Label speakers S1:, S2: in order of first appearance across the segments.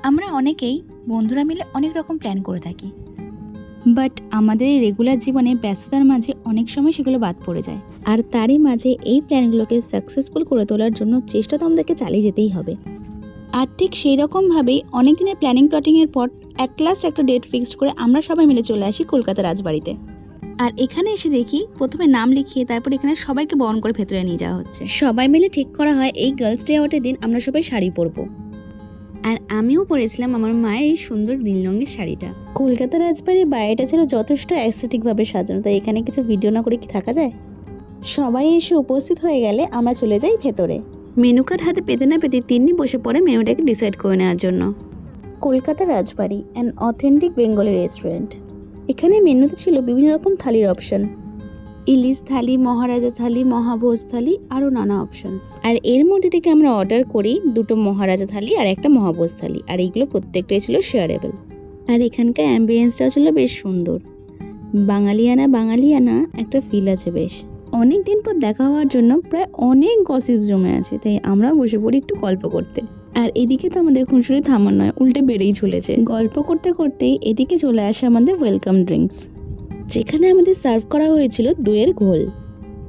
S1: আমরা অনেকেই বন্ধুরা মিলে অনেক রকম প্ল্যান করে থাকি, বাট আমাদের এই রেগুলার জীবনে ব্যস্ততার মাঝে অনেক সময় সেগুলো বাদ পড়ে যায়। আর তারই মাঝে এই প্ল্যানগুলোকে সাকসেসফুল করে তোলার জন্য চেষ্টা তো আমাদেরকে চালিয়ে যেতেই হবে। আর ঠিক সেই রকমভাবেই অনেক দিনের প্ল্যানিং প্লটিংয়ের পর অ্যাট লাস্ট একটা ডেট ফিক্সড করে আমরা সবাই মিলে চলে আসি কলকাতা রাজবাড়িতে। আর এখানে এসে দেখি প্রথমে নাম লিখিয়ে তারপর এখানে সবাইকে বরণ করে ভেতরে নিয়ে যাওয়া হচ্ছে। সবাই মিলে ঠিক করা হয় এই গার্লস ডে আউটের দিন আমরা সবাই শাড়ি পরবো। আর আমিও পরেছিলাম আমার মায়ের এই সুন্দর নীল রঙের শাড়িটা। কলকাতা রাজবাড়ির বাইরেটা ছিল যথেষ্ট অ্যাস্থেটিকভাবে সাজানো, তাই এখানে কিছু ভিডিও না করে কি থাকা যায়। সবাই এসে উপস্থিত হয়ে গেলে আমরা চলে যাই ভেতরে। মেনু কার্ড হাতে পেতে না পেতে তিন্নি বসে পড়ে মেনুটাকে ডিসাইড করে নেওয়ার জন্য। কলকাতা রাজবাড়ি অ্যান অথেন্টিক বেঙ্গলি রেস্টুরেন্ট। এখানে মেনুতে ছিল বিভিন্ন রকম থালির অপশন, ইলিশ থালি, মহারাজা থালি, মহাভোজ থালি, আরও নানা অপশনস। আর এর মধ্যে থেকে আমরা অর্ডার করি 2টো মহারাজা থালি আর একটা মহাভোজ থালি, আর এইগুলো প্রত্যেকটাই ছিল শেয়ারেবল। আর এখানকার অ্যাম্বিয়েন্সটাও ছিল বেশ সুন্দর, বাঙালিয়ানা একটা ফিল আছে বেশ। অনেক দিন পর দেখা হওয়ার জন্য প্রায় অনেক গসিপ জমে আছে, তাই আমরা বসে পড়ি একটু গল্প করতে। আর এদিকে তো আমাদের খুনসুরি থামার নয়, উল্টে বেড়েই চলেছে। গল্প করতে করতেই এদিকে চলে আসে আমাদের ওয়েলকাম ড্রিঙ্কস, যেখানে আমাদের সার্ভ করা হয়েছিল দইয়ের ঘোল।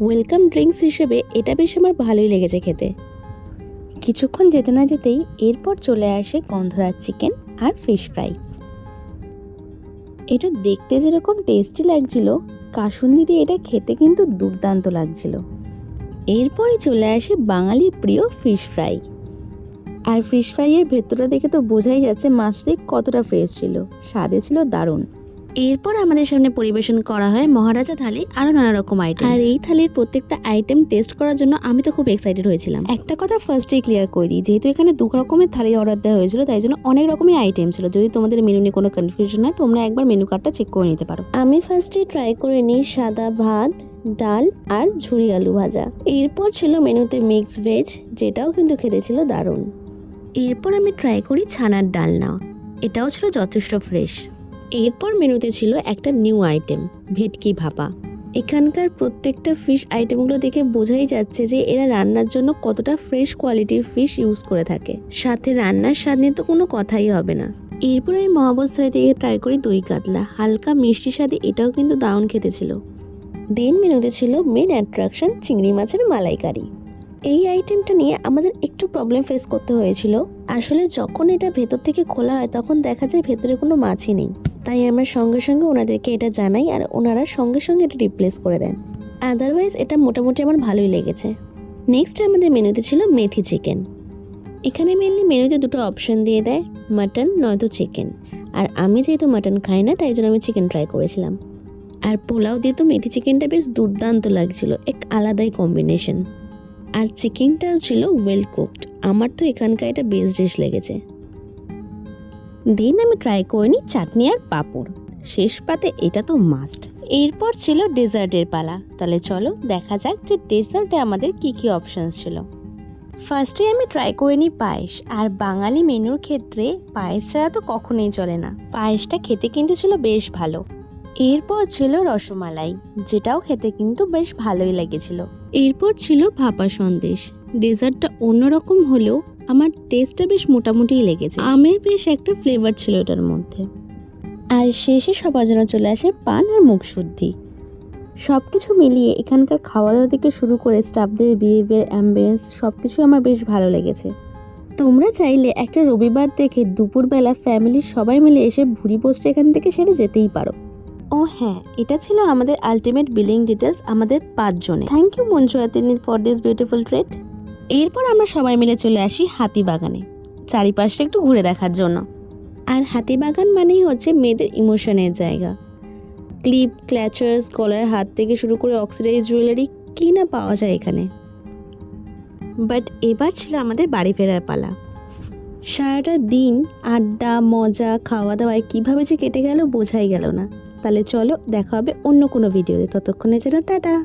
S1: ওয়েলকাম ড্রিঙ্কস হিসেবে এটা বেশ আমার ভালোই লেগেছে খেতে। কিছুক্ষণ যেতে না যেতেই এরপর চলে আসে গন্ধরাজ চিকেন আর ফিশ ফ্রাই। এটা দেখতে যেরকম টেস্টি লাগছিল, কাসুন্দি দিয়ে এটা খেতে কিন্তু দুর্দান্ত লাগছিল। এরপরই চলে আসে বাঙালির প্রিয় ফিশ ফ্রাই। আর ফিশ ফ্রাইয়ের ভেতরটা দেখে তো বোঝাই যাচ্ছে মাছটি কতটা ফ্রেশ ছিল, স্বাদে ছিল দারুণ। এরপর আমাদের সামনে পরিবেশন করা হয় মহারাজা থালি আরও নানা রকম আইটেম। আর এই থালির প্রত্যেকটা আইটেম টেস্ট করার জন্য আমি তো খুব এক্সাইটেড হয়েছিলাম। একটা কথা ফার্স্টেই ক্লিয়ার করে দিই, যেহেতু এখানে 2 রকমের থালি অর্ডার দেওয়া হয়েছিল, তাই জন্য অনেক রকমের আইটেম ছিল। যদি তোমাদের মেনু নিয়ে কোনো কনফিউশন হয়, তোমরা একবার মেনু কার্ডটা চেক করে নিতে পারো। আমি ফার্স্টে ট্রাই করে নিই সাদা ভাত, ডাল আর ঝুরি আলু ভাজা। এরপর ছিল মেনুতে মিক্স ভেজ, যেটাও কিন্তু খেতে ছিল দারুণ। এরপর আমি ট্রাই করি ছানার ডালনা, এটাও ছিল যথেষ্ট ফ্রেশ। এরপর মেনুতে ছিল একটা নিউ আইটেম, ভেটকি ভাপা। এখানকার প্রত্যেকটা ফিশ আইটেমগুলো দেখে বোঝাই যাচ্ছে যে এরা রান্নার জন্য কতটা ফ্রেশ কোয়ালিটির ফিশ ইউজ করে থাকে। সাথে রান্নার স্বাদ নিয়ে তো কোনো কথাই হবে না। এরপর আমি মহাভোজ থালি থেকে ট্রাই করি দই কাতলা, হালকা মিষ্টি স্বাদে, এটাও কিন্তু দারুণ খেতে ছিল। দেন মেনুতে ছিল মেন অ্যাট্রাকশন চিংড়ি মাছের মালাইকারি। এই আইটেমটা নিয়ে আমাদের একটু প্রবলেম ফেস করতে হয়েছিল। আসলে যখন এটা ভেতর থেকে খোলা হয় তখন দেখা যায় ভেতরে কোনো মাছই নেই, তাই আমরা সঙ্গে সঙ্গে ওনাদেরকে এটা জানাই আর ওনারা সঙ্গে সঙ্গে এটা রিপ্লেস করে দেন। আদারওয়াইজ এটা মোটামুটি আমার ভালোই লেগেছে। নেক্সট আমাদের মেনুতে ছিল মেথি চিকেন। এখানে মেনলি মেনুতে 2টো অপশন দিয়ে দেয়, মাটন নয়তো চিকেন। আর আমি যেহেতু মাটন খাই না, তাই জন্য আমি চিকেন ট্রাই করেছিলাম। আর পোলাও দিয়ে তো মেথি চিকেনটা বেশ দুর্দান্ত লাগছিল, এক আলাদাই কম্বিনেশন। আর চিকেনটাও ছিল ওয়েল কুকড। আমার তো এখানকার এটা বেস্ট ডিশ লেগেছে। দেন আমি ট্রাই করে নিই চাটনি আর পাঁপড়। শেষ পাতে এটা তো মাস্ট। এরপর ছিল ডেজার্টের পালা। তাহলে চলো দেখা যাক যে ডেজার্টে আমাদের কি কি অপশানস ছিল। ফার্স্টে আমি ট্রাই করে নিই পায়েস। আর বাঙালি মেনুর ক্ষেত্রে পায়েস ছাড়া তো কখনোই চলে না। পায়েসটা খেতে কিন্তু ছিল বেশ ভালো। এরপর ছিল রসমালাই, যেটাও খেতে কিন্তু বেশ ভালোই লেগেছিল। এরপর ছিল ভাপা সন্দেশ। ডেজার্টটা অন্যরকম হলেও আমার টেস্টটা বেশ মোটামুটিই লেগেছে। আমের বেশ একটা ফ্লেভার ছিল এটার মধ্যে। আর শেষে সবার জন্য চলে আসে পান আর মুখ শুদ্ধি। সব কিছু মিলিয়ে এখানকার খাওয়া দাওয়া থেকে শুরু করে স্টাফদের বিহেভিয়ার, অ্যাম্বিয়েন্স সব কিছু আমার বেশ ভালো লেগেছে। তোমরা চাইলে একটা রবিবার দেখে দুপুরবেলা ফ্যামিলির সবাই মিলে এসে ভুরি পোস্টে এখান থেকে সেরে যেতেই পারো। ও হ্যাঁ, এটা ছিল আমাদের আলটিমেট বিলিং ডিটেলস আমাদের 5 জনে। থ্যাংক ইউ মঞ্জু আতিনি ফর দিস বিউটিফুল ট্রিট। এরপর আমরা সবাই মিলে চলে আসি হাতিবাগানে, চারিপাশটা একটু ঘুরে দেখার জন্য। আর হাতিবাগান মানেই হচ্ছে মেয়েদের ইমোশনের জায়গা। ক্লিপ, ক্ল্যাচার্স, গলার হাত থেকে শুরু করে অক্সিডাইজ জুয়েলারি, কি না পাওয়া যায় এখানে। বাট এবার ছিল আমাদের বাড়ি ফেরার পালা। সারাটা দিন আড্ডা, মজা, খাওয়া দাওয়ায় কীভাবে যে কেটে গেল বোঝাই গেল না। তাহলে চলো দেখা হবে অন্য কোনো ভিডিওতে। ততক্ষণের জন্য টাটা।